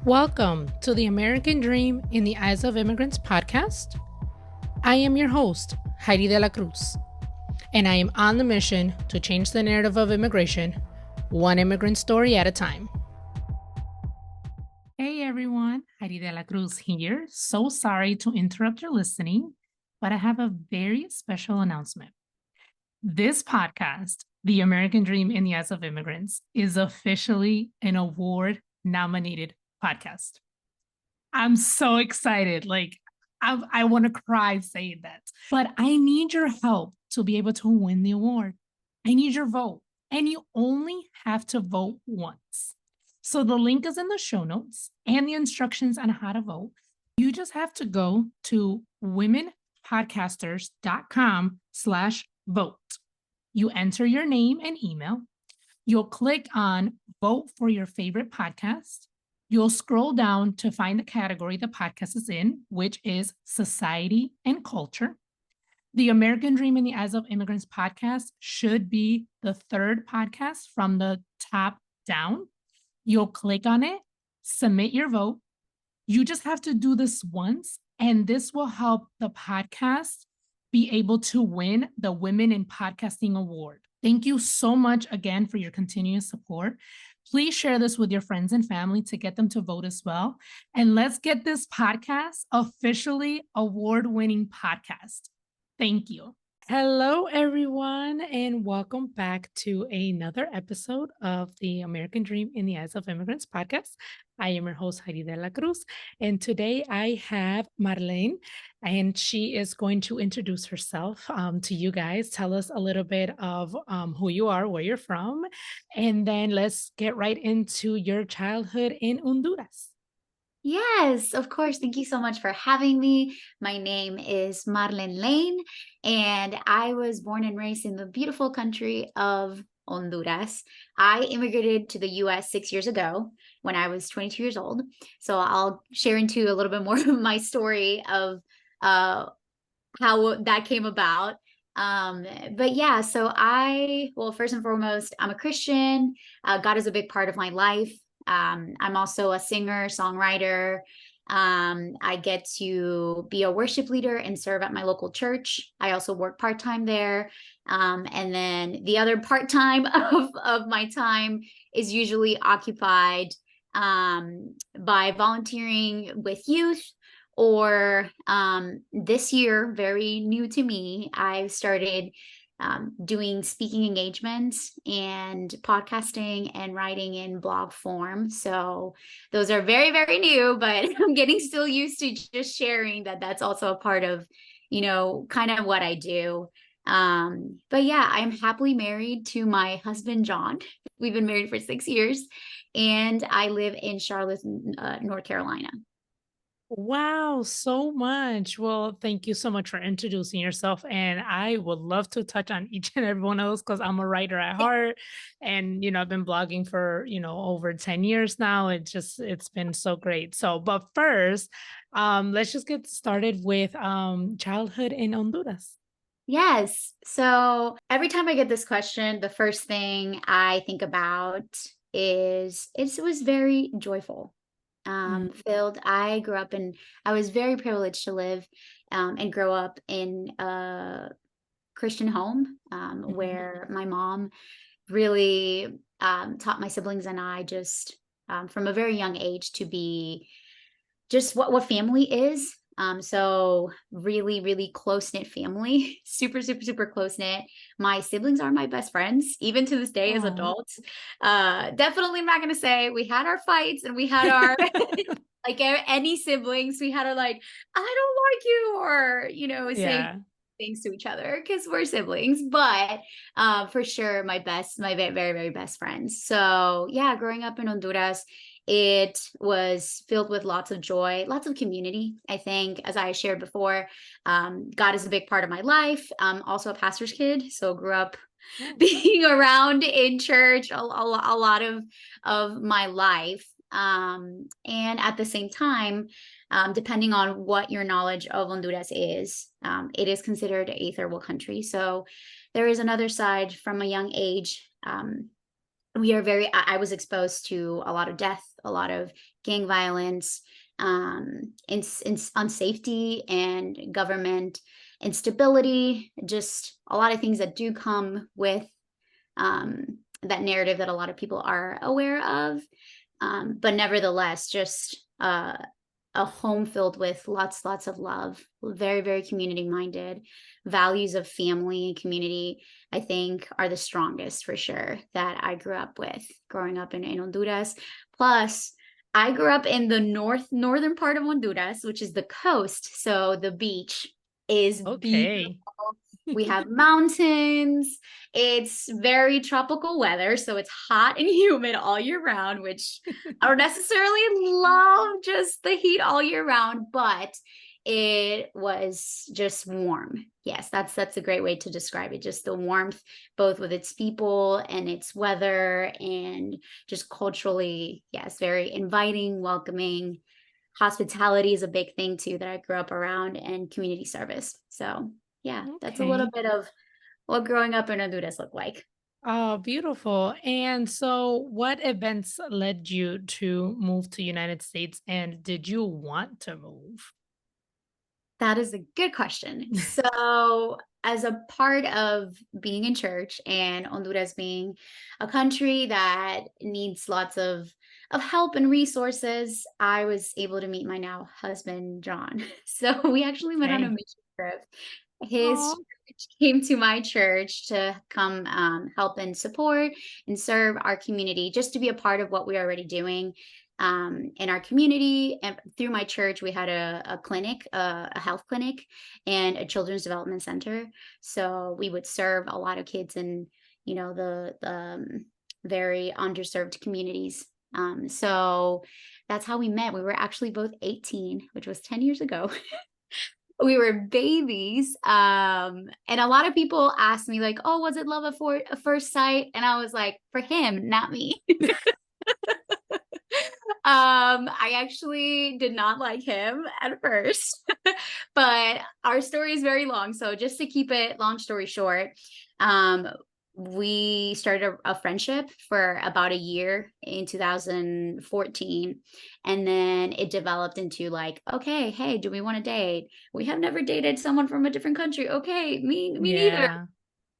Welcome to the American Dream in the Eyes of Immigrants podcast. I am your host, Heidy De La Cruz, and I am on the mission to change the narrative of immigration, one immigrant story at a time. Hey everyone, Heidy De La Cruz here. So sorry to interrupt your listening, but I have a very special announcement. This podcast, The American Dream in the Eyes of Immigrants, is officially an award-nominated podcast. I'm so excited. I want to cry saying that. But I need your help to be able to win the award. I need your vote. And you only have to vote once. So the link is in the show notes and the instructions on how to vote. You just have to go to womenpodcasters.com/vote. You enter your name and email. You'll click on vote for your favorite podcast. You'll scroll down to find the category the podcast is in, which is society and culture. The American Dream in the Eyes of Immigrants podcast should be the third podcast from the top down. You'll click on it, submit your vote. You just have to do this once, and this will help the podcast be able to win the Women in Podcasting Award. Thank you so much again for your continuous support. Please share this with your friends and family to get them to vote as well. And let's get this podcast officially award-winning podcast. Thank you. Hello, everyone, and welcome back to another episode of the American Dream in the Eyes of Immigrants podcast. I am your host, Heidy De La Cruz, and today I have Marlen, and she is going to introduce herself to you guys. Tell us a little bit of who you are, where you're from, and then let's get right into your childhood in Honduras. Yes, of course. Thank you so much for having me. My name is Marlen Lane, and I was born and raised in the beautiful country of Honduras. I immigrated to the US 6 years ago when I was 22 years old. So I'll share into a little bit more of my story of how that came about. But yeah, well, first and foremost, I'm a Christian. God is a big part of my life. I'm also a singer, songwriter. I get to be a worship leader and serve at my local church. I also work part-time there. And then the other part-time of my time is usually occupied by volunteering with youth, or this year, very new to me, I've started doing speaking engagements and podcasting and writing in blog form. So those are very, very new, but I'm getting still used to just sharing that that's also a part of, kind of what I do. But yeah, I'm happily married to my husband, John. We've been married for 6 years, and I live in Charlotte, North Carolina. Wow, so much. Well, thank you so much for introducing yourself. And I would love to touch on each and every one of those because I'm a writer at heart. And, I've been blogging for, over 10 years now. It's been so great. But first, let's just get started with childhood in Honduras. Yes. So every time I get this question, the first thing I think about is it was very joyful. Filled. I was very privileged to live and grow up in a Christian home where my mom really taught my siblings and I just from a very young age to be just what family is. So really, really close-knit family, super, super, super close-knit. My siblings are my best friends, even to this day as adults. Definitely I'm not going to say we had our fights and we had our, like any siblings, we had our I don't like you, or, say things to each other because we're siblings, but for sure my very, very best friends. So yeah, growing up in Honduras, it was filled with lots of joy, lots of community. I think, as I shared before, God is a big part of my life. Also a pastor's kid, so grew up being around in church a lot of my life. And at the same time, depending on what your knowledge of Honduras is, it is considered a third world country. So there is another side from a young age. I was exposed to a lot of death, a lot of gang violence, unsafety and government instability, just a lot of things that do come with that narrative that a lot of people are aware of. But nevertheless, just a home filled with lots of love, very, very community minded. Values of family and community, I think, are the strongest for sure that I grew up with growing up in Honduras. Plus, I grew up in the northern part of Honduras, which is the coast. So the beach is beautiful. Okay. We have mountains. It's very tropical weather, so it's hot and humid all year round, which I don't necessarily love just the heat all year round, but it was just warm. Yes, that's a great way to describe it. Just the warmth, both with its people and its weather, and just culturally, yes, very inviting, welcoming. Hospitality is a big thing too that I grew up around, and community service. So yeah, that's a little Okay. bit of what growing up in Honduras looked like. Oh, beautiful. And so what events led you to move to United States, and did you want to move? That is a good question. So, as a part of being in church and Honduras being a country that needs lots of help and resources, I was able to meet my now husband, John. So, we actually went on a Okay. mission trip. His Oh, church came to my church to come help and support and serve our community, just to be a part of what we're already doing in our community. And through my church, we had a clinic, a health clinic, and a children's development center. So we would serve a lot of kids in, the very underserved communities. So that's how we met. We were actually both 18, which was 10 years ago. We were babies. And a lot of people asked me, like, oh, was it love at first sight? And I was like, for him, not me. I actually did not like him at first, but our story is very long. So just to keep it long story short, um, we started a friendship for about a year in 2014. And then it developed into like, okay, hey, do we want to date? We have never dated someone from a different country. Okay, me neither.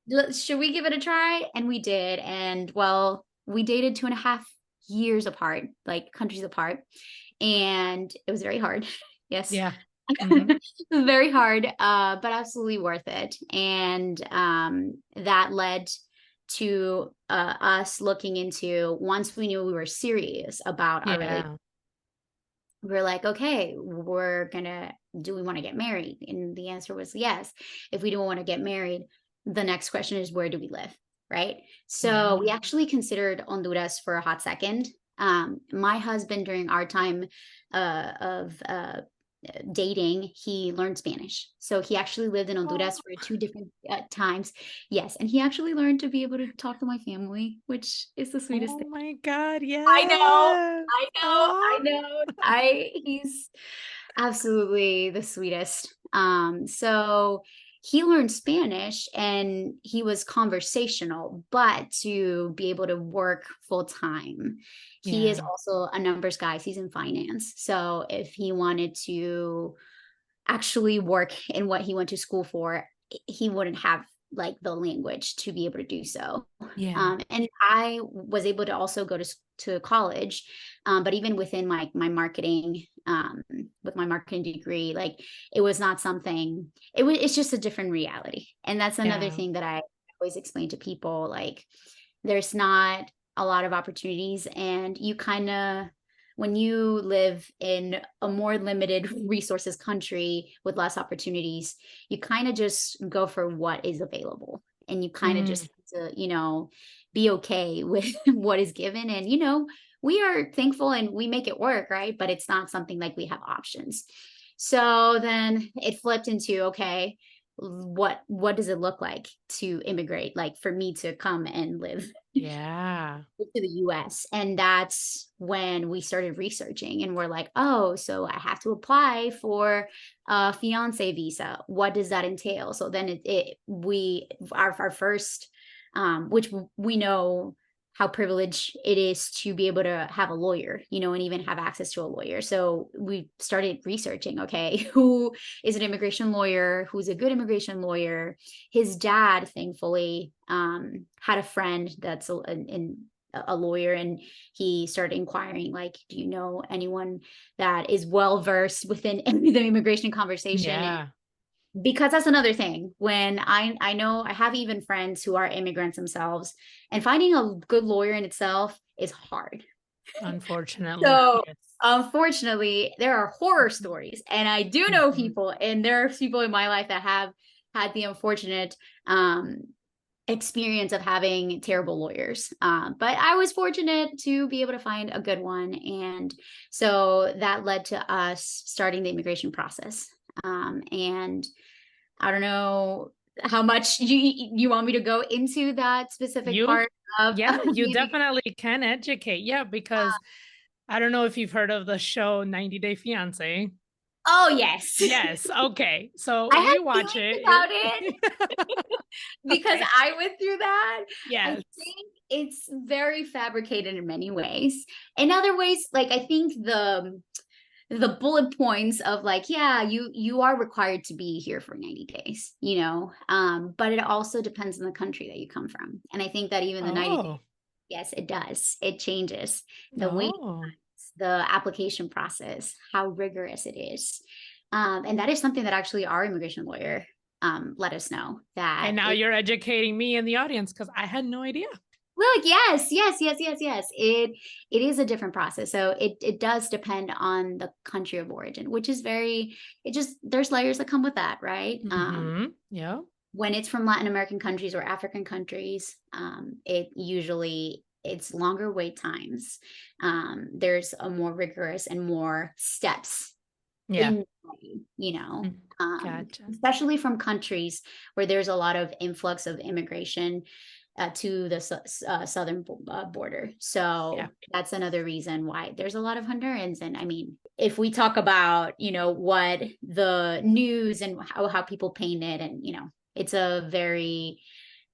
yeah. Should we give it a try? And we did. And well, we dated 2.5 years apart, like countries apart. And it was very hard. Yes. Yeah. Hmm. Very hard, but absolutely worth it. And that led to us looking into, once we knew we were serious about our relationship, Yeah. we were like, okay, do we want to get married? And the answer was yes. If we don't want to get married, the next question is, where do we live? Right. So we Yeah. actually considered Honduras for a hot second. My husband, during our time of dating, he learned Spanish. So he actually lived in Oh, Honduras for two different times. Yes. And he actually learned to be able to talk to my family, which is the sweetest oh thing. my God. I know. Yeah. I know. I Oh, know. He's absolutely the sweetest. So he learned Spanish and he was conversational, but to be able to work full time, he is yeah. also a numbers guy. He's in finance. So if he wanted to actually work in what he went to school for, he wouldn't have like the language to be able to do so. Yeah. And I was able to also go to college, but even within my marketing, with my marketing degree, like it was not something. It's just a different reality, and that's another Yeah. thing that I always explain to people. Like, there's not a lot of opportunities, and you kind of, when you live in a more limited resources country with less opportunities, you kind of just go for what is available, and you kind of Mm, just have to, be okay with what is given. And we are thankful and we make it work, right? But it's not something like we have options. So then it flipped into, okay, what does it look like to immigrate, like for me to come and live yeah. to the US? And that's when we started researching, and we're like, oh, so I have to apply for a fiance visa. What does that entail? So then our first, which we know how privileged it is to be able to have a lawyer, you know, and even have access to a lawyer. So we started researching, okay, who is an immigration lawyer, who's a good immigration lawyer. His dad, thankfully, had a friend that's a lawyer, and he started inquiring, like, do you know anyone that is well versed within the immigration conversation? Yeah. Because that's another thing. When I know I have even friends who are immigrants themselves, and finding a good lawyer in itself is hard. Unfortunately, So yes. unfortunately, there are horror stories, and I do know people, and there are people in my life that have had the unfortunate experience of having terrible lawyers. But I was fortunate to be able to find a good one, and so that led to us starting the immigration process. And I don't know how much you want me to go into that specific part of You definitely can educate. Yeah, because I don't know if you've heard of the show 90 Day Fiance. Oh, yes. Yes. Okay. So I we have watch feelings it. about it because Okay. I went through that. I Yes. think it's very fabricated in many ways. In other ways, like, I think the bullet points of, like, yeah, you are required to be here for 90 days, you know, but it also depends on the country that you come from. And I think that even the 90 days, Oh. yes, it does. It changes the wait, Oh. the application process, how rigorous it is. And that is something that actually our immigration lawyer let us know, that And now you're educating me and the audience because I had no idea. look, yes. It is a different process. So it does depend on the country of origin, which is there's layers that come with that, right? Yeah. When it's from Latin American countries or African countries, it's longer wait times. There's a more rigorous and more steps Yeah. in, you know, Gotcha. especially from countries where there's a lot of influx of immigration to the southern border. So Yeah. that's another reason why there's a lot of Hondurans. And I mean, if we talk about, you know, what the news and how people paint it, and, you know, it's a very,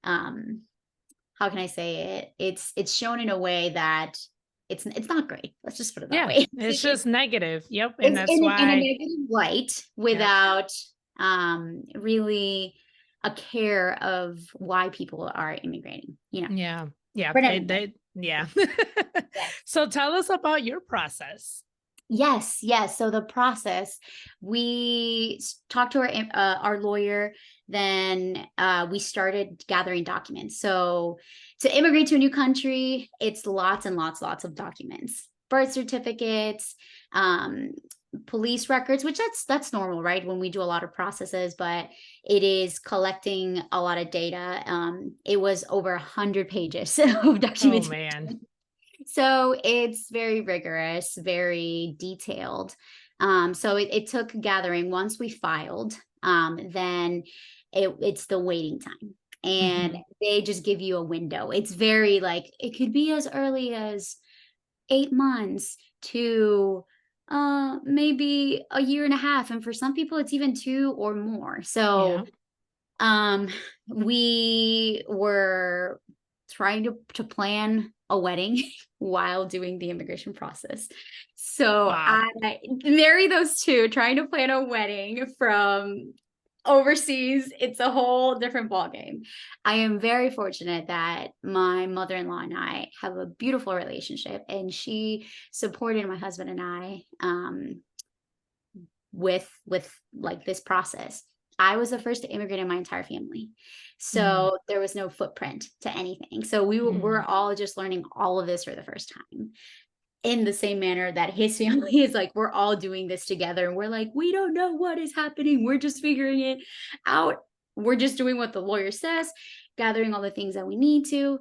how can I say it? It's shown in a way that it's not great. Let's just put it that Yeah. way. It's just negative. Yep. And It's that's in a why. negative light without really a care of why people are immigrating, you know. Yeah. Yeah. But anyway, Yeah. yes. So tell us about your process. Yes. So the process, we talked to our lawyer, then we started gathering documents. So to immigrate to a new country, it's lots and lots of documents, birth certificates, police records, which that's normal, right? When we do a lot of processes, but it is collecting a lot of data. It was over 100 pages of Oh, documentation. man. So it's very rigorous, very detailed. So it took gathering. Once we filed, then it's the waiting time. And they just give you a window. It's very, like, it could be as early as 8 months to maybe a year and a half. And for some people, it's even 2 or more. So we were trying to plan a wedding while doing the immigration process. So Wow. I marry those two, trying to plan a wedding from overseas. It's a whole different ballgame. I am very fortunate that my mother-in-law and I have a beautiful relationship, and she supported my husband and I with like this process. I was the first to immigrate in my entire family. So there was no footprint to anything. So we're all just learning all of this for the first time, in the same manner that his family is, like, we're all doing this together. And we're like, we don't know what is happening. We're just figuring it out. We're just doing what the lawyer says, gathering all the things that we need to.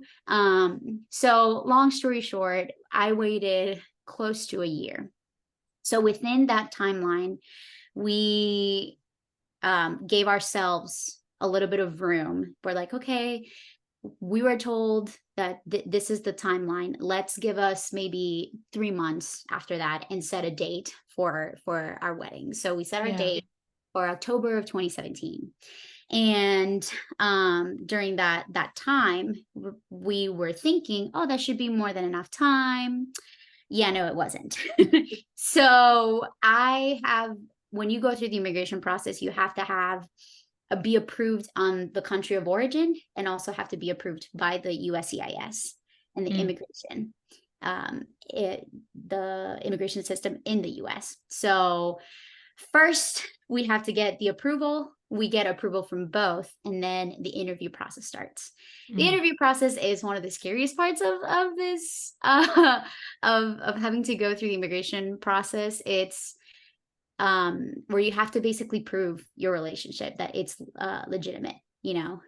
So long story short, I waited close to a year. So within that timeline, we gave ourselves a little bit of room. We're like, okay, we were told that this is the timeline. Let's give us maybe 3 months after that and set a date for our wedding. So we set our date for October of 2017. And during that time, we were thinking, oh, that should be more than enough time. Yeah, no, it wasn't. So when you go through the immigration process, you have to be approved on the country of origin, and also have to be approved by the USCIS and the immigration, the immigration system in the US. So first, we have to get the approval. We get approval from both, and then the interview process starts. The interview process is one of the scariest parts of this, of having to go through the immigration process. It's where you have to basically prove your relationship, that it's legitimate, you know.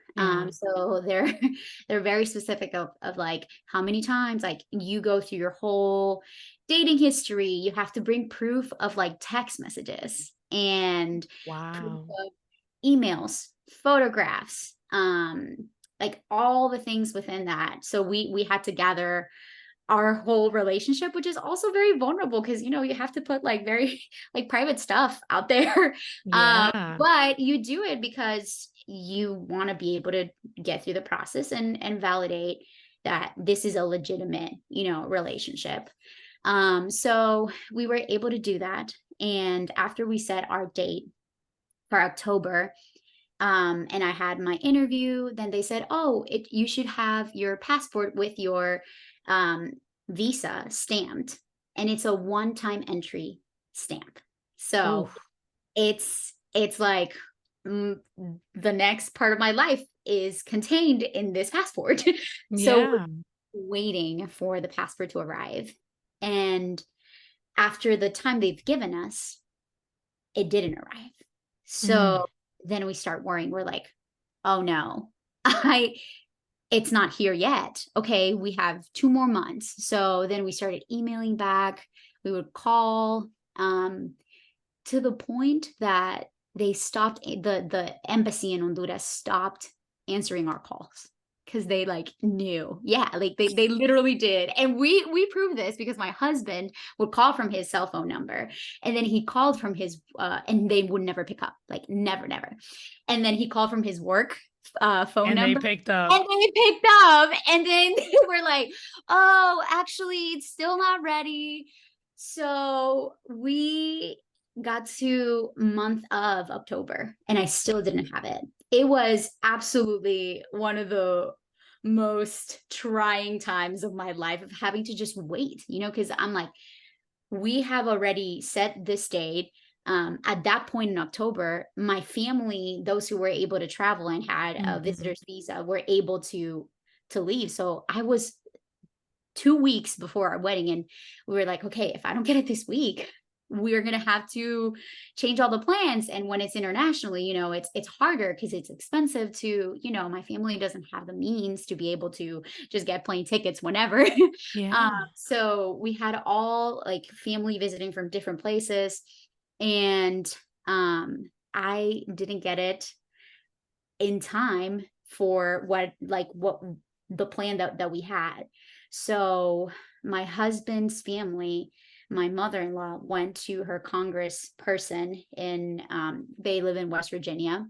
So they're very specific of like how many times, like you go through your whole dating history. You have to bring proof of like text messages and proof of emails, photographs, like all the things within that. So we had to gather our whole relationship, which is also very vulnerable, because you know you have to put like very like private stuff out there. But you do it because you want to be able to get through the process and validate that this is a legitimate, you know, relationship. So we were able to do that. And after we set our date for October, and I had my interview, then they said, oh, you should have your passport with your visa stamped, and it's a one-time entry stamp. So it's like the next part of my life is contained in this passport. So waiting for the passport to arrive. And after the time they've given us, it didn't arrive. So then we start worrying. We're like, oh no, it's not here yet. Okay, we have 2 more months. So then we started emailing back. We would call, to the point that they stopped, the embassy in Honduras stopped answering our calls, because they like knew. Yeah, like they literally did. And we proved this because my husband would call from his cell phone number, and then he called from his and they would never pick up, like never. And then he called from his work phone number, and they picked up, and then they were like, oh, actually it's still not ready. So we got to month of October, and I still didn't have it. It was absolutely one of the most trying times of my life, of having to just wait, you know, because I'm like, we have already set this date. At that point in October, my family, those who were able to travel and had a visitor's visa, were able to leave. So I was 2 weeks before our wedding, and we were like, okay, if I don't get it this week, we're going to have to change all the plans. And when it's internationally, you know, it's harder because it's expensive to, you know, my family doesn't have the means to be able to just get plane tickets whenever. So we had all like family visiting from different places, and I didn't get it in time for what the plan that we had. So my husband's family, my mother-in-law, went to her congressperson in, they live in West Virginia.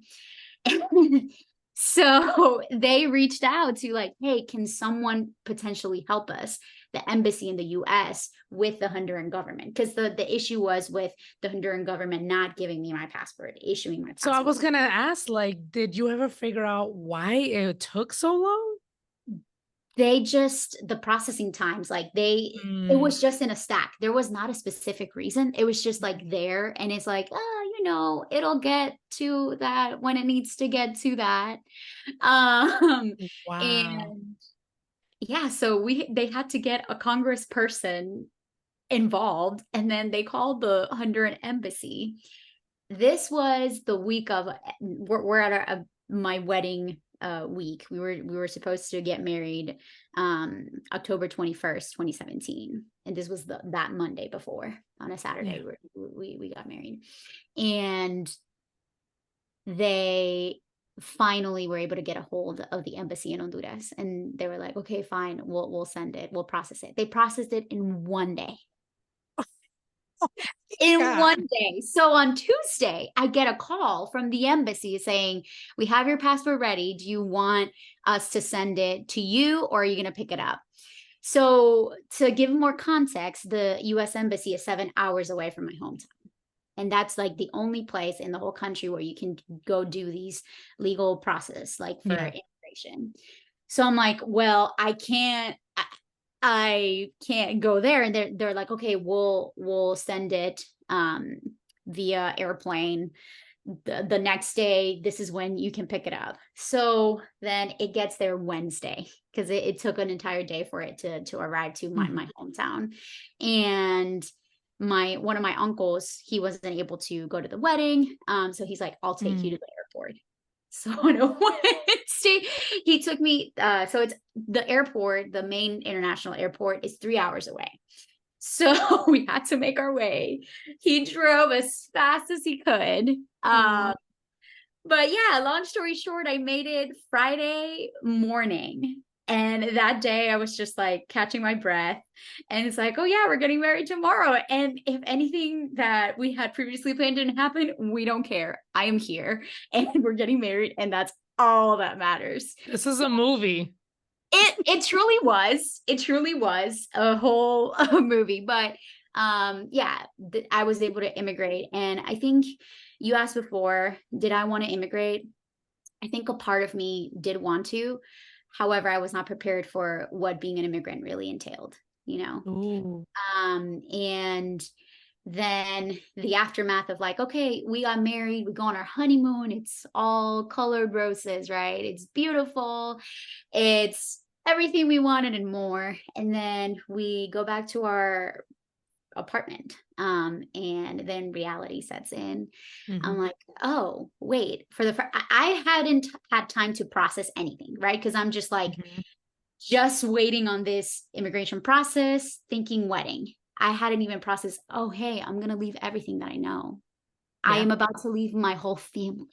So they reached out to like, hey, can someone potentially help us, the embassy in the US, with the Honduran government? Because the issue was with the Honduran government not giving me my passport, issuing my passport. So I was going to ask, like, did you ever figure out why it took so long? The processing times, like it was just in a stack. There was not a specific reason. It was just like there, and it's like, oh, you know, it'll get to that when it needs to get to that. And yeah, so they had to get a congressperson involved, and then they called the Honduran embassy. This was the week of, we're at my wedding week. We were supposed to get married October 21st, 2017, and this was that Monday before, on a Saturday. We got married, and they finally were able to get a hold of the embassy in Honduras, and they were like, okay, fine, we'll send it, we'll process it. They processed it in 1 day. in one day. So on Tuesday, I get a call from the embassy saying, we have your passport ready. Do you want us to send it to you, or are you going to pick it up? So to give more context, the US Embassy is 7 hours away from my hometown. And that's like the only place in the whole country where you can go do these legal process, like for immigration. So I'm like, well, I can't go there. And they're like, okay, we'll send it via airplane. The next day, this is when you can pick it up. So then it gets there Wednesday, because it took an entire day for it to arrive to my hometown. And one of my uncles, he wasn't able to go to the wedding. So he's like, I'll take you to the airport. So on a Wednesday, he took me, so it's the airport, the main international airport is 3 hours away. So we had to make our way. He drove as fast as he could. But yeah, long story short, I made it Friday morning. And that day I was just like catching my breath. And it's like, oh yeah, we're getting married tomorrow. And if anything that we had previously planned didn't happen, we don't care. I am here and we're getting married. And that's all that matters. This is a movie. It truly was. It truly was a whole movie. But yeah, I was able to immigrate. And I think you asked before, did I want to immigrate? I think a part of me did want to. However, I was not prepared for what being an immigrant really entailed, you know? Ooh. And then the aftermath of like, okay, we got married, we go on our honeymoon, it's all colored roses, right? It's beautiful, it's everything we wanted and more. And then we go back to our apartment, and then reality sets in. I'm like, oh wait, I hadn't had time to process anything, right? Because I'm just like just waiting on this immigration process, thinking wedding. I hadn't even processed, oh, hey, I'm going to leave everything that I know. I am about to leave my whole family.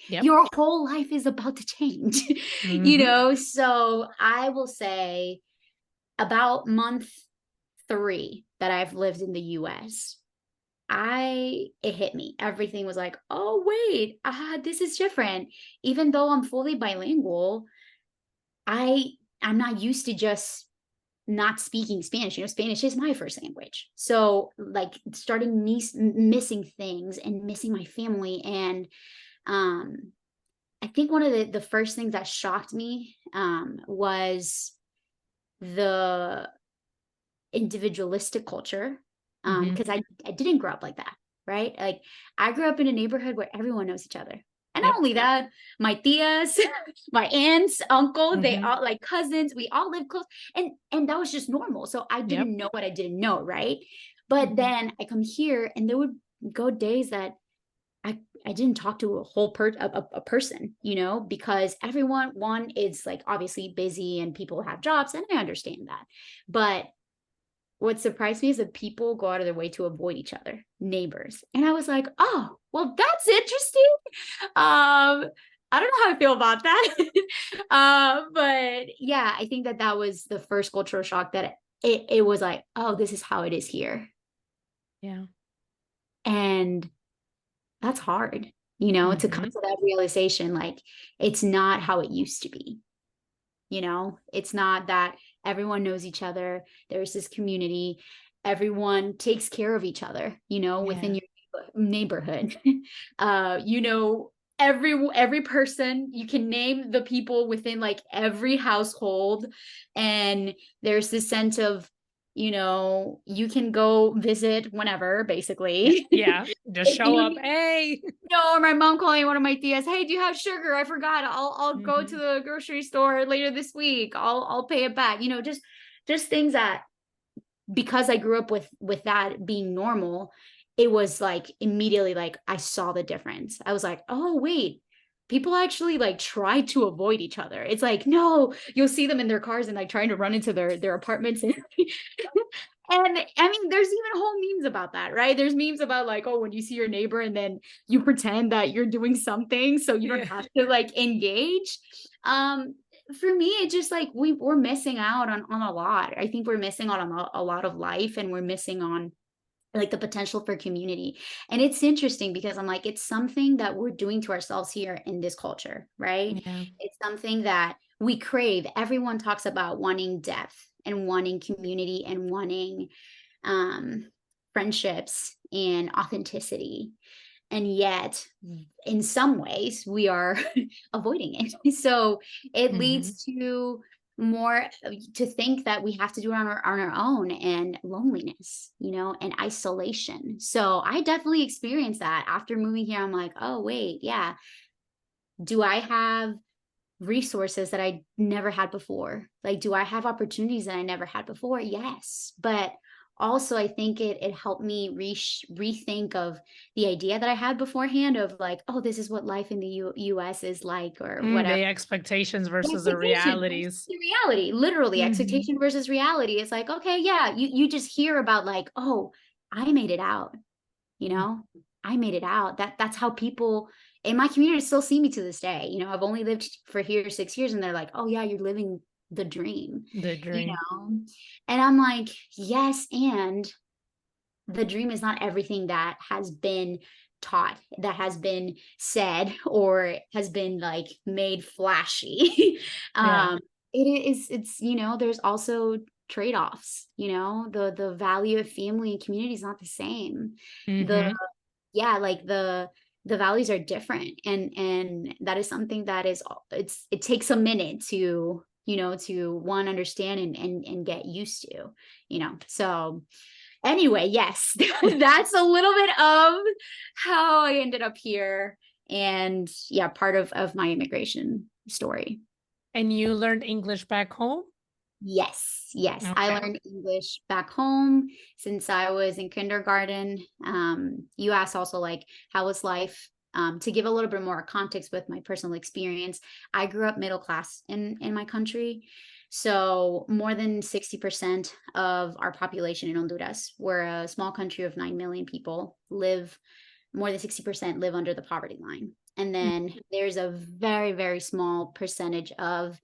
Your whole life is about to change, you know? So I will say about month 3 that I've lived in the US, it hit me. Everything was like, oh, wait, this is different. Even though I'm fully bilingual, I'm not used to just not speaking Spanish. You know, Spanish is my first language. So like starting missing things and missing my family. And I think one of the first things that shocked me was the individualistic culture, because I didn't grow up like that, right? Like I grew up in a neighborhood where everyone knows each other. And not only that, my tias, my aunts, uncles, they all like cousins, we all live close. And that was just normal. So I didn't know what I didn't know, right? But then I come here and there would go days that I didn't talk to a whole person, you know, because one is like obviously busy and people have jobs, and I understand that. But what surprised me is that people go out of their way to avoid each other, neighbors. And I was like, oh, well, that's interesting. I don't know how I feel about that. But yeah, I think that was the first cultural shock, that it was like, oh, this is how it is here. Yeah. And that's hard, you know, to come to that realization, like it's not how it used to be. You know, it's not that everyone knows each other. There's this community. Everyone takes care of each other, you know, within your neighborhood. You know, every person, you can name the people within like every household. And there's this sense of, you know, you can go visit whenever, basically. Yeah. Just show up. Hey. Or my mom calling one of my tias, hey, do you have sugar? I forgot. I'll go to the grocery store later this week. I'll pay it back. You know, just things that, because I grew up with that being normal, it was like immediately like I saw the difference. I was like, oh wait, people actually like try to avoid each other. It's like, no, you'll see them in their cars and like trying to run into their apartments. And I mean, there's even whole memes about that, right? There's memes about like, oh, when you see your neighbor and then you pretend that you're doing something so you don't have to like engage. For me, it's just like we're missing out on a lot. I think we're missing out on a lot of life, and we're missing on like the potential for community. And it's interesting because I'm like, it's something that we're doing to ourselves here in this culture, right? Yeah. It's something that we crave. Everyone talks about wanting depth and wanting community and wanting um, friendships and authenticity. And yet, in some ways, we are avoiding it. So it Mm-hmm. leads to more to think that we have to do it on our own, and loneliness, and isolation. So I definitely experienced that after moving here. I'm like, oh, wait, yeah. Do I have resources that I never had before? Like, do I have opportunities that I never had before? Yes. But also, I think it helped me rethink of the idea that I had beforehand of like, oh, this is what life in the US is like, or whatever. The expectations The versus the expectation versus realities. the reality, literally Mm-hmm. expectation versus reality. It's like, okay, yeah, you just hear about like, oh, I made it out, you know, I made it out. That's how people in my community still see me to this day. I've only lived for here 6 years, and they're like, oh yeah, you're living the dream, The dream. and I'm like, yes, and the dream is not everything that has been taught, that has been said, or has been like made flashy. Yeah. It's there's also trade-offs. The value of family and community is not the same. The Mm-hmm. Yeah, like the values are different, and that is something that it takes a minute to one understand and get used to. So anyway, yes, that's a little bit of how I ended up here, and yeah, part of my immigration story. And you learned English back home? Yes, yes. I Okay. learned English back home since I was in kindergarten. You asked also like, how was life? To give a little bit more context with my personal experience, I grew up middle class in my country. So more than 60% of our population in Honduras, we're a small country of 9 million people, more than 60% live under the poverty line. And then there's a very, very small percentage of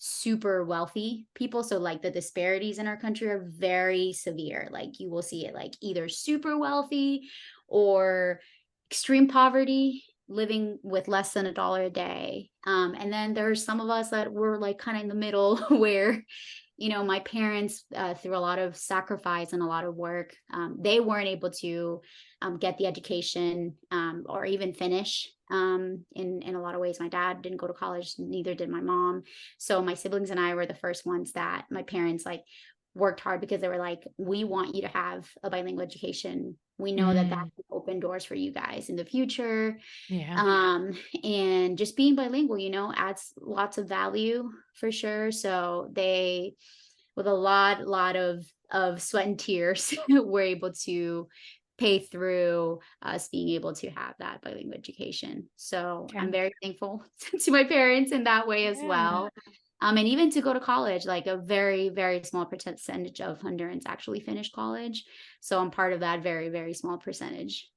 super wealthy people. So like the disparities in our country are very severe. Like you will see it like either super wealthy or extreme poverty, living with less than $1 a day. And then there's some of us that were like kind of in the middle where my parents, through a lot of sacrifice and a lot of work, they weren't able to get the education, or even finish. In a lot of ways, my dad didn't go to college, neither did my mom. So my siblings and I were the first ones that my parents like worked hard, because they were like, we want you to have a bilingual education. We know that Mm, can open doors for you guys in the future. yeah. And just being bilingual, adds lots of value for sure. So they, with a lot of sweat and tears, were able to pay through us being able to have that bilingual education. So I'm Okay. very thankful to my parents in that way as Yeah. well. And even to go to college, like a very, very small percentage of Hondurans actually finish college. So I'm part of that very, very small percentage.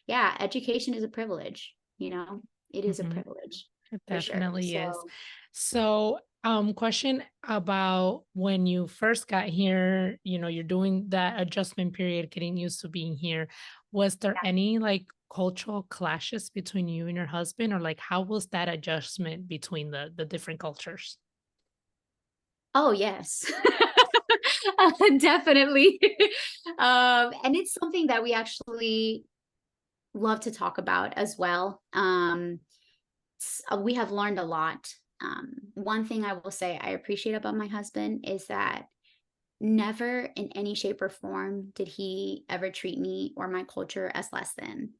Yeah, education is a privilege, it is a Mm-hmm. privilege It for sure. definitely is. So So, question about when you first got here, you're doing that adjustment period, getting used to being here. Was there any like cultural clashes between you and your husband, or like how was that adjustment between the different cultures? oh, yes. Definitely. And it's something that we actually love to talk about as well. We have learned a lot. One thing I will say I appreciate about my husband is that never in any shape or form did he ever treat me or my culture as less than.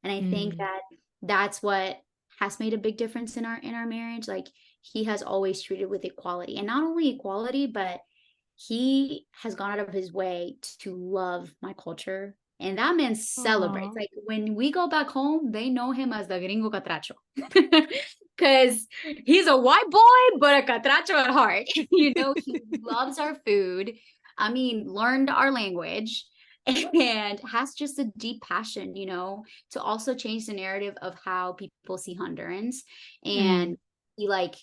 And I think Mm. that that's what has made a big difference in our marriage. Like he has always treated with equality, and not only equality, but he has gone out of his way to love my culture. And that man celebrates. Aw. Like when we go back home, they know him as the gringo catracho. Because he's a white boy, but a catracho at heart. He loves our food. I mean, learned our language and has just a deep passion, to also change the narrative of how people see Hondurans. Mm. And he like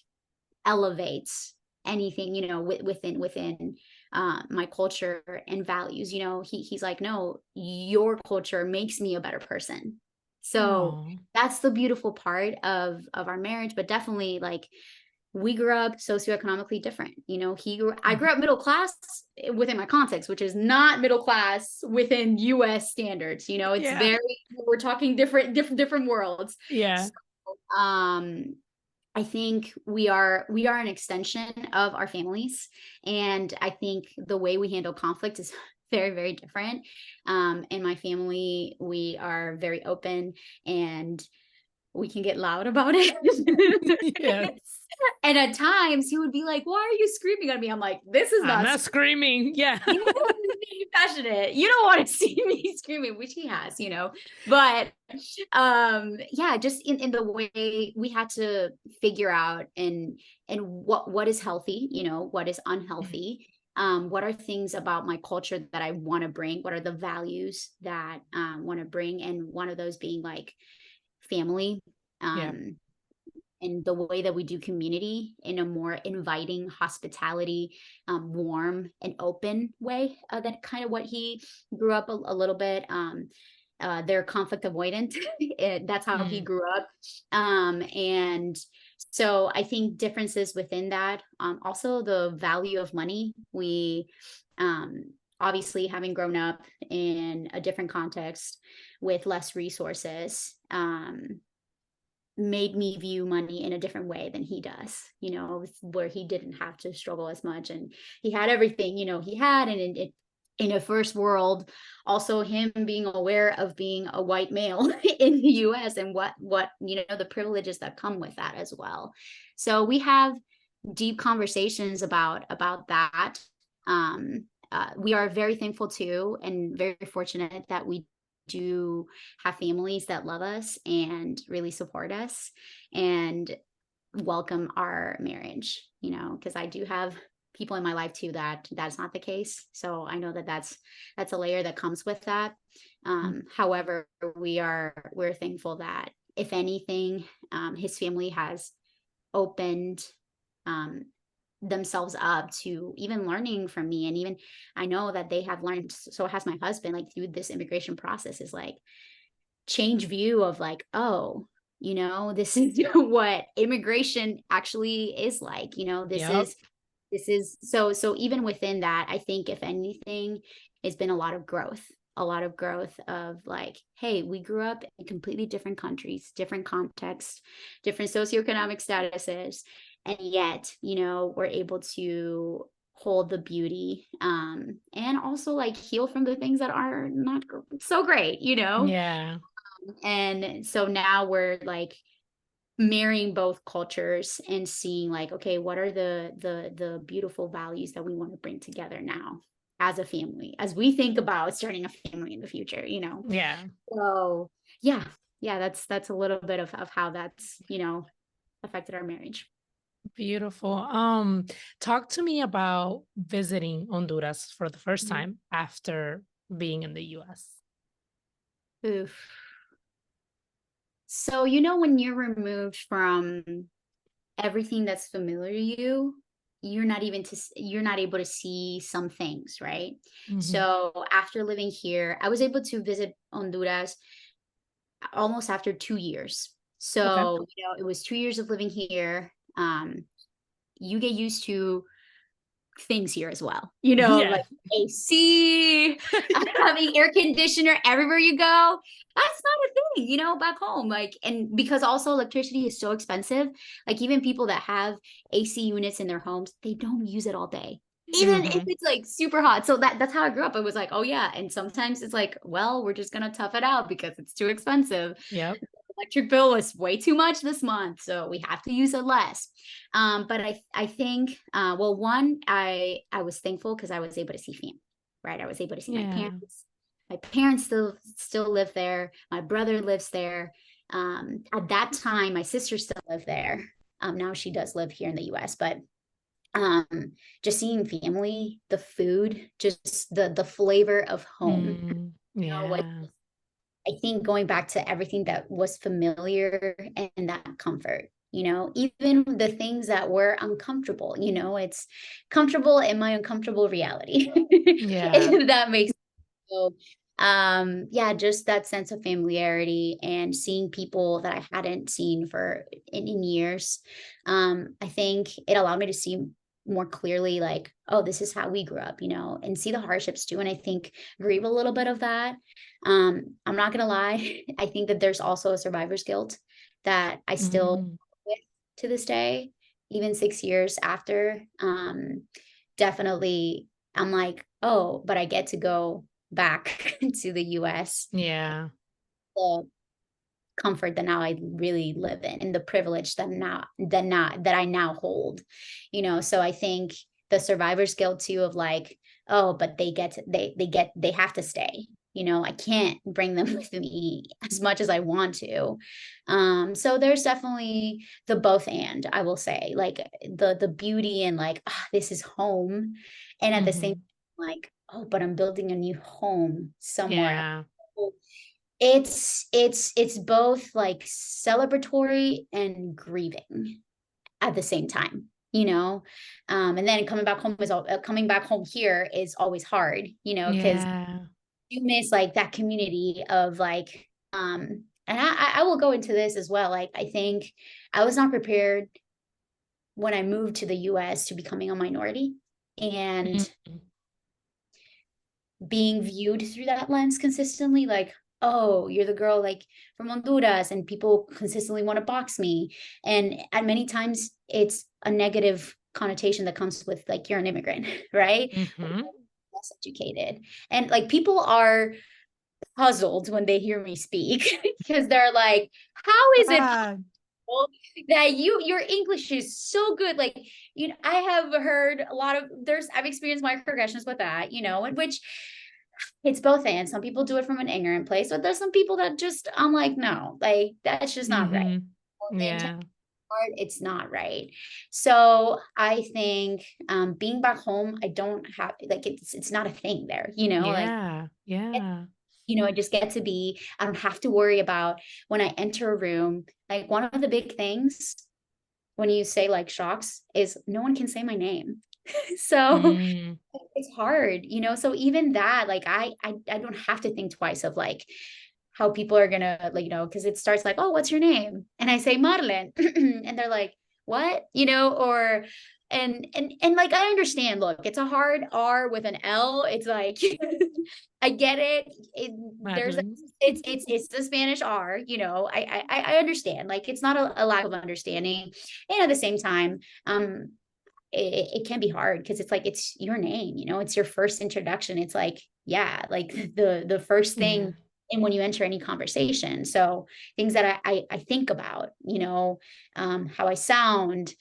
elevates anything, within my culture and values. You know, he's like, no, your culture makes me a better person. So Oh, that's the beautiful part of our marriage. But definitely, like, we grew up socioeconomically different. You know, I grew up middle class within my context, which is not middle class within US standards. You know, it's yeah. we're talking different worlds. Yeah. So, I think we are an extension of our families, and I think the way we handle conflict is very, very different. In my family, we are very open, and we can get loud about Yes. it. And at times he would be like, "Why are you screaming at me?" I'm like, "This is I'm not not screaming. Yeah. you want to be passionate. You don't want to see me screaming," which he has, you know. But yeah, just in the way we had to figure out and what is healthy, you know, what is unhealthy. What are things about my culture that I want to bring? What are the values that want to bring? And one of those being like family. Yeah. And the way that we do community in a more inviting, hospitality, warm and open way. That kind of what he grew up a little bit. They're conflict avoidant. That's how he Mm. grew up. And so I think differences within that. Also, the value of money. We obviously, having grown up in a different context with less resources, made me view money in a different way than he does, you know, where he didn't have to struggle as much and he had everything, you know, he had. And in a first world, also him being aware of being a white male in the US and what, you know, the privileges that come with that as well. So we have deep conversations about that. We are very thankful too, and very fortunate that we do have families that love us and really support us and welcome our marriage, you know, because I do have people in my life too that's not the case. So I know that that's a layer that comes with that. However, we're thankful that if anything, his family has opened themselves up to even learning from me. And even I know that they have learned, so has my husband, like through this immigration process, is like change view of like, oh, you know, this is what immigration actually is like, you know, Yep. this is so even within that, I think if anything, it's been a lot of growth of like, hey, we grew up in completely different countries, different contexts, different socioeconomic statuses, and yet, you know, we're able to hold the beauty, and also like heal from the things that are not so great, you know. Yeah. And so now we're like marrying both cultures and seeing like, okay, what are the beautiful values that we want to bring together now as a family, as we think about starting a family in the future, you know. Yeah. So yeah, that's a little bit of how that's, you know, affected our marriage. Beautiful. Talk to me about visiting Honduras for the first Mhm. time after being in the US. Oof. So, you know, when you're removed from everything that's familiar to you, you're not able to see some things, right? Hmm. So after living here, I was able to visit Honduras almost after 2 years. Okay. So, you know, it was 2 years of living here. You get used to things here as well, you know, Yeah. like AC, having air conditioner everywhere you go. That's not a thing, you know, back home. Like, and because also electricity is so expensive, like even people that have AC units in their homes, they don't use it all day. Even if Hmm. it's like super hot. So that's how I grew up. It was like, oh yeah. And sometimes it's like, well, we're just gonna tough it out because it's too expensive. Yep. Electric bill was way too much this month, so we have to use it less. But I think, well, one, I was thankful because I was able to see family, right? I was able to see my Yeah. parents. My parents still live there. My brother lives there. At that time, my sister still lived there. Now she does live here in the U.S., but um, just seeing family, the food, just the flavor of home. You know, like Yeah. I think going back to everything that was familiar and that comfort. even the things that were uncomfortable, it's comfortable in my uncomfortable reality. Yeah. If that makes sense. So, yeah, just that sense of familiarity and seeing people that I hadn't seen for in years. I think it allowed me to see more clearly, like, oh, this is how we grew up, and see the hardships too. And I think grieve a little bit of that. I'm not gonna lie, I think that there's also a survivor's guilt that I still Mm, with to this day, even 6 years after. Definitely, I'm like, oh, but I get to go back to the US, yeah. the comfort that now I really live in, and the privilege that I now hold. So I think the survivor's guilt too of like, oh, but they have to stay. I can't bring them with me as much as I want to. So there's definitely the both, and I will say, like, the beauty and like, this is home, and at the same Hmm. time, like, oh, but I'm building a new home somewhere. Yeah. It's both like celebratory and grieving at the same time, and then coming back home here is always hard, because Yeah. you miss like that community of like, and I will go into this as well. Like, I think I was not prepared when I moved to the US to becoming a minority and Mm, being viewed through that lens consistently, like, oh, you're the girl like from Honduras, and people consistently want to box me, and at many times it's a negative connotation that comes with like, you're an immigrant, right? mm-hmm. Less educated, and like people are puzzled when they hear me speak because they're like, how is it Ah, that your English is so good? Like, I have heard a lot of I've experienced microaggressions with that, in which it's both, and some people do it from an ignorant place, but there's some people that just, I'm like, no, like, that's just not right. mm-hmm. The entire Yeah. part, it's not right. So I think, being back home, I don't have like, it's not a thing there, like, Yeah. Yeah. I just get to be, I don't have to worry about when I enter a room. Like, one of the big things when you say like shocks is no one can say my name. So Mm, it's hard, so even that, like, I don't have to think twice of like how people are gonna, like, because it starts like, oh, what's your name, and I say Marlen, and they're like, what, or and like, I understand, look, it's a hard R with an L, it's like, I get it, there's Madeline. it's the Spanish R, I understand, like, it's not a lack of understanding, and at the same time, it can be hard because it's like, it's your name, it's your first introduction, it's like, yeah, like, the first Yeah. thing, and when you enter any conversation, so things that I think about, how I sound,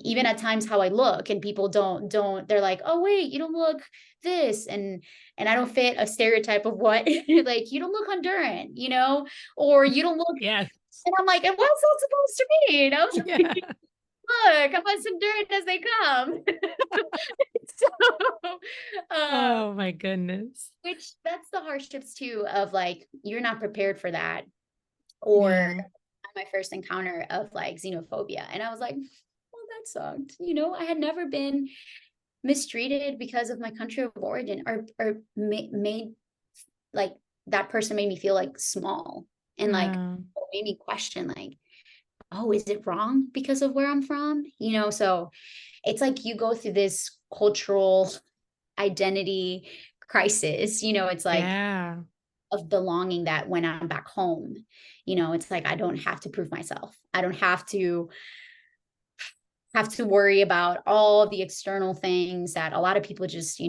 even at times how I look, and people don't they're like, oh wait, you don't look this, and I don't fit a stereotype of what, like, you don't look Honduran, or you don't look, Yes. and I'm like, and what's that supposed to mean? I was Yeah. like, look, I'm as enduring as they come. So, Oh my goodness. which, that's the hardships too of like, you're not prepared for that, or Yeah. my first encounter of like xenophobia, and I was like, well, that sucked. I had never been mistreated because of my country of origin, or made like, that person made me feel like small, and like, Yeah. made me question, like, oh, is it wrong because of where I'm from? So it's like you go through this cultural identity crisis, it's like, Yeah. of belonging, that when I'm back home, it's like, I don't have to prove myself. I don't have to worry about all the external things that a lot of people just,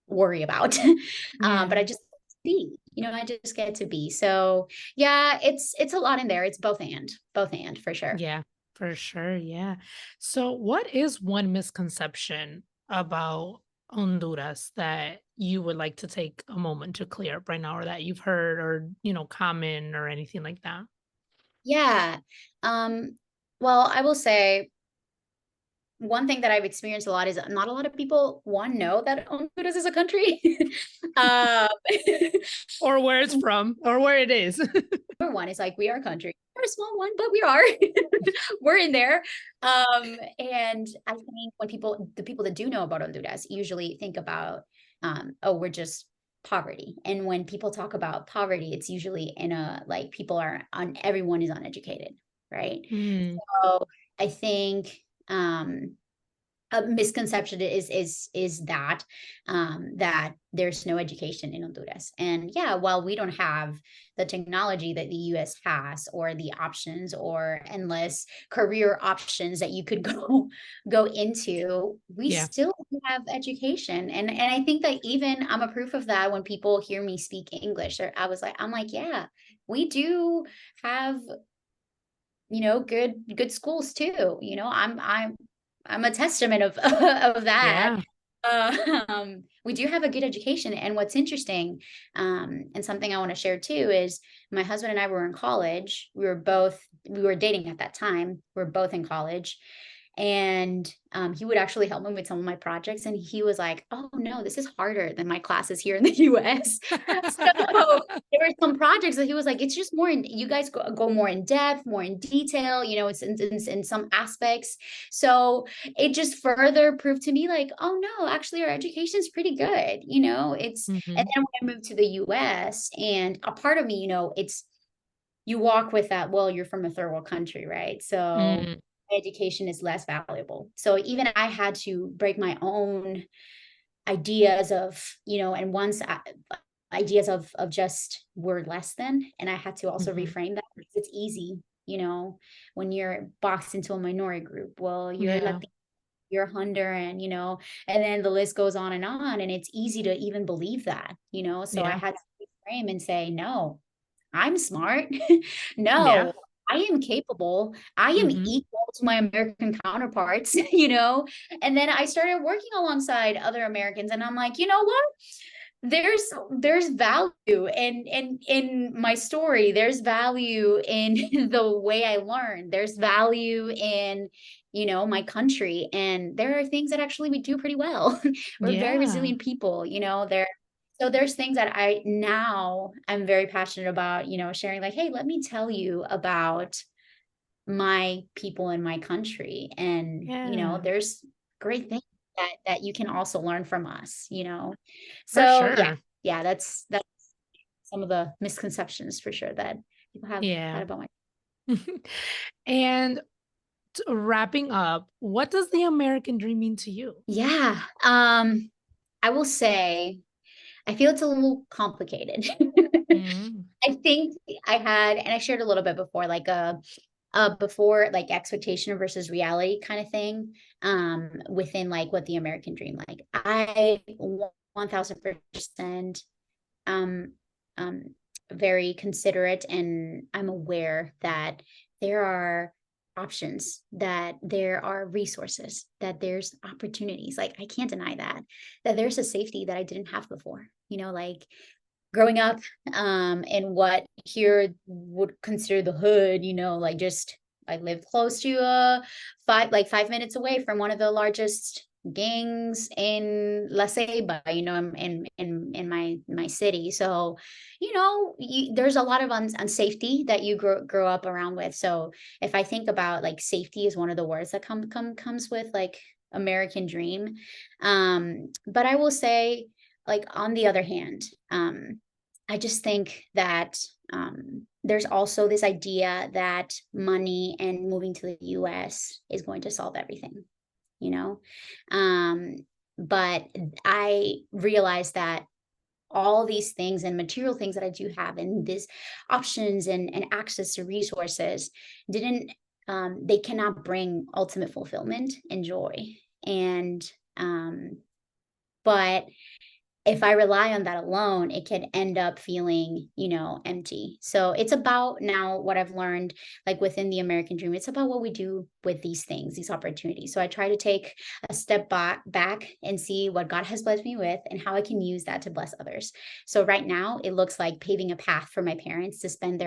worry about. But Yeah. I just be, I just get to be. So yeah, it's a lot in there. It's both and for sure. Yeah, for sure. Yeah. So, what is one misconception about Honduras that you would like to take a moment to clear up right now, or that you've heard, or, common, or anything like that? Yeah. Um, well, I will say one thing that I've experienced a lot is not a lot of people, one, know that Honduras is a country. um, Or where it's from, or where it is. one. It's like, we are a country. We're a small one, but we are. We're in there. And I think when the people that do know about Honduras usually think about, oh, we're just poverty. And when people talk about poverty, it's usually in a, like, everyone is uneducated, right? Mm, So I think, a misconception is that that there's no education in Honduras. And yeah, while we don't have the technology that the US has, or the options or endless career options that you could go into, we yeah. still have education. And I think that even I'm a proof of that when people hear me speak English. Or I'm like, yeah, we do have, good schools too. I'm a testament of of that. Yeah. We do have a good education. And what's interesting, and something I want to share too, is my husband and I were in college. We were dating at that time. We were both in college. And he would actually help me with some of my projects. And he was like, oh no, this is harder than my classes here in the US. So there were some projects that he was like, it's just more you guys go more in depth, more in detail, it's in some aspects. So it just further proved to me, like, oh no, actually our education is pretty good. And then when I moved to the US, and a part of me, it's, you walk with that, well, you're from a third world country, right? So Mm, education is less valuable. So even I had to break my own ideas of, and once ideas of just we're less than, and I had to also mhm. reframe that, because it's easy, when you're boxed into a minority group. Well, you're Yeah. Latino, you're Honduran, and then the list goes on, and it's easy to even believe that, so I Yeah. had to reframe and say, no, I'm smart. Yeah. No, I am capable. I am Mhm. equal to my American counterparts, And then I started working alongside other Americans, and I'm like, you know what? There's value in my story. There's value in the way I learn. There's value in, my country. And there are things that actually we do pretty well. We're very Yeah. resilient people, so there's things that I'm very passionate about, sharing, like, hey, let me tell you about my people in my country. And, Yeah. there's great things that you can also learn from us. For So yeah, sure. yeah, that's some of the misconceptions for sure that people have had Yeah. about my. And wrapping up, what does the American dream mean to you? Yeah. I will say, I feel it's a little complicated. Mm, I think and I shared a little bit before, like before, like, expectation versus reality kind of thing, within, like, what the American dream, like, I 1000% um um very considerate, and I'm aware that there are options, that there are resources, that there's opportunities. Like, I can't deny that there's a safety that I didn't have before, like growing up in what here would consider the hood, like, just, I lived close to 5 minutes away from one of the largest gangs in La Ceiba, in my city. So, there's a lot of unsafety that you grow up around with. So if I think about, like, safety is one of the words that comes with, like, American dream. But I will say, like, on the other hand, I just think that there's also this idea that money and moving to the US is going to solve everything, you know? Um, but I realized that all these things and material things that I do have, and these options and access to resources, didn't they cannot bring ultimate fulfillment and joy. And but if I rely on that alone, it can end up feeling, empty. So it's about, now what I've learned, like, within the American dream, it's about what we do with these things, these opportunities. So I try to take a step back and see what God has blessed me with and how I can use that to bless others. So right now it looks like paving a path for my parents to spend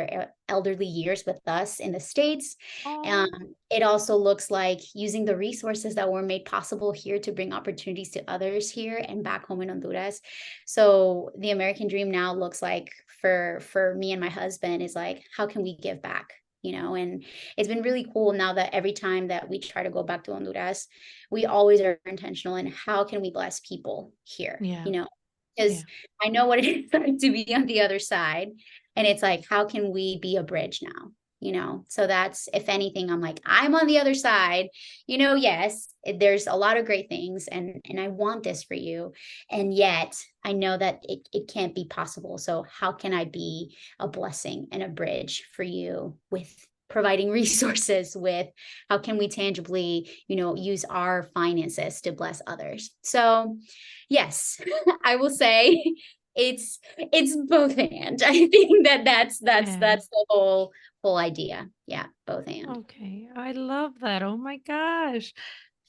elderly years with us in the States. Oh, It also looks like using the resources that were made possible here to bring opportunities to others here and back home in Honduras. So the American dream now looks like for me and my husband is like, how can we give back? And it's been really cool now that every time that we try to go back to Honduras, we always are intentional in how can we bless people here, yeah, yeah. because I know what it is like to be on the other side. And it's like, how can we be a bridge now? So that's, if anything, I'm like, I'm on the other side, yes, there's a lot of great things and I want this for you. And yet I know that it can't be possible. So how can I be a blessing and a bridge for you with providing resources, with how can we tangibly, use our finances to bless others? So yes, I will say it's both and. I think that's Yeah. the whole idea. Yeah, both and. Okay. I love that. Oh my gosh.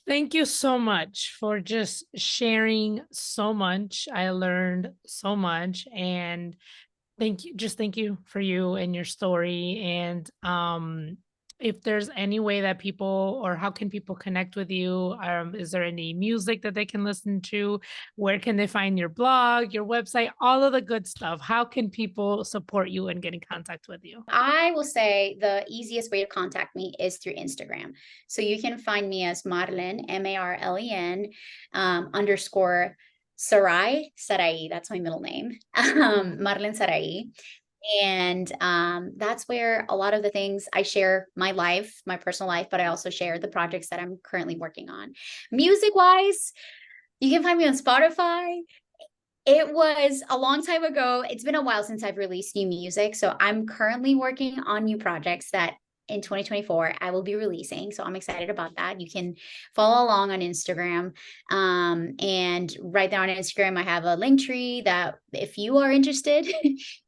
Thank you so much for just sharing so much. I learned so much, and thank you for you and your story. And if there's any way that people, or how can people connect with you? Is there any music that they can listen to? Where can they find your blog, your website, all of the good stuff? How can people support you and get in contact with you? I will say the easiest way to contact me is through Instagram. So you can find me as Marlen, Marlen, underscore Sarai. That's my middle name. Yeah. Marlen Sarai. And that's where a lot of the things I share my life, my personal life, but I also share the projects that I'm currently working on. Music wise, you can find me on Spotify. It was a long time ago. It's been a while since I've released new music. So I'm currently working on new projects that in 2024 I will be releasing. So I'm excited about that. You can follow along on Instagram. And right there on Instagram, I have a link tree that if you are interested,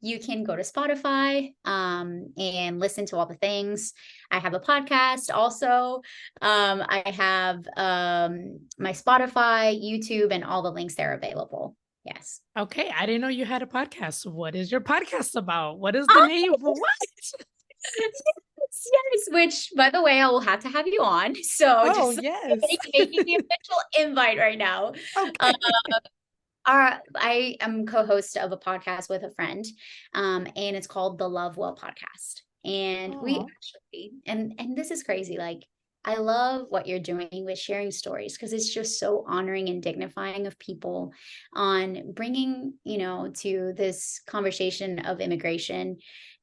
you can go to Spotify and listen to all the things. I have a podcast also. I have my Spotify, YouTube, and all the links there available. Yes. Okay. I didn't know you had a podcast. What is your podcast about? What is the Oh, name? What? yes, which by the way, I will have to have you on. So Oh, just yes. making the official invite right now. Uh, Okay. I am co-host of a podcast with a friend, and it's called the Love Well Podcast. And we Oh. actually, and this is crazy, like I love what you're doing with sharing stories because it's just so honoring and dignifying of people on bringing, to this conversation of immigration,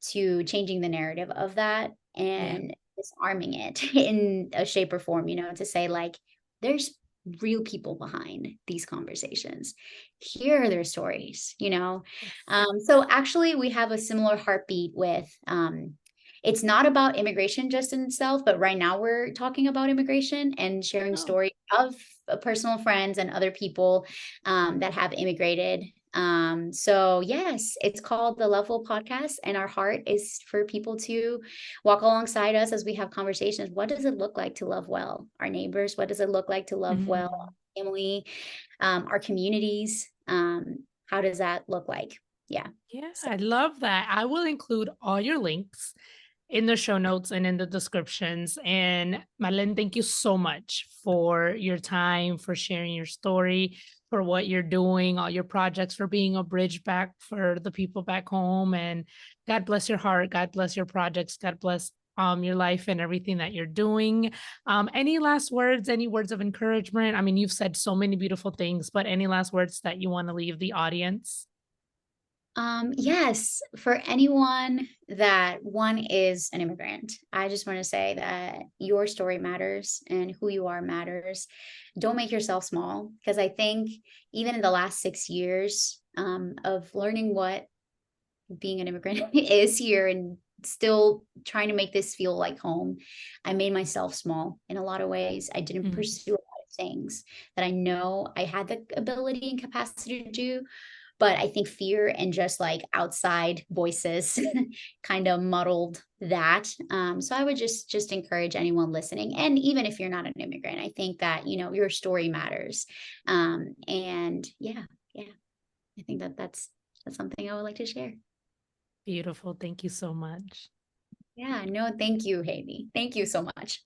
to changing the narrative of that Yeah. and disarming it in a shape or form, to say like, there's real people behind these conversations. Here are their stories. Yes. So actually we have a similar heartbeat with it's not about immigration just in itself, but right now we're talking about immigration and sharing Oh. stories of personal friends and other people that have immigrated. So yes, it's called the Love Well Podcast, and our heart is for people to walk alongside us as we have conversations. What does it look like to love well our neighbors? What does it look like to love well Mhm. our family, our communities? How does that look like? Yeah. Yeah, So I love that. I will include all your links in the show notes and in the descriptions. And Marlen, thank you so much for your time, for sharing your story, for what you're doing, all your projects, for being a bridge back for the people back home. And God bless your heart. God bless your projects. God bless your life and everything that you're doing. Any last words, any words of encouragement? I mean, you've said so many beautiful things, but any last words that you want to leave the audience? yes, for anyone that one is an immigrant, I just want to say that your story matters and who you are matters. Don't make yourself small, because I think even in the last 6 years of learning what being an immigrant is here and still trying to make this feel like home, I made myself small in a lot of ways. I didn't Mm, pursue a lot of things that I know I had the ability and capacity to do, but I think fear and just like outside voices kind of muddled that. So I would just encourage anyone listening, and even if you're not an immigrant, I think that your story matters. And yeah, I think that that's something I would like to share. beautiful. Thank you so much. Yeah, no, thank you, Heidy. Thank you so much.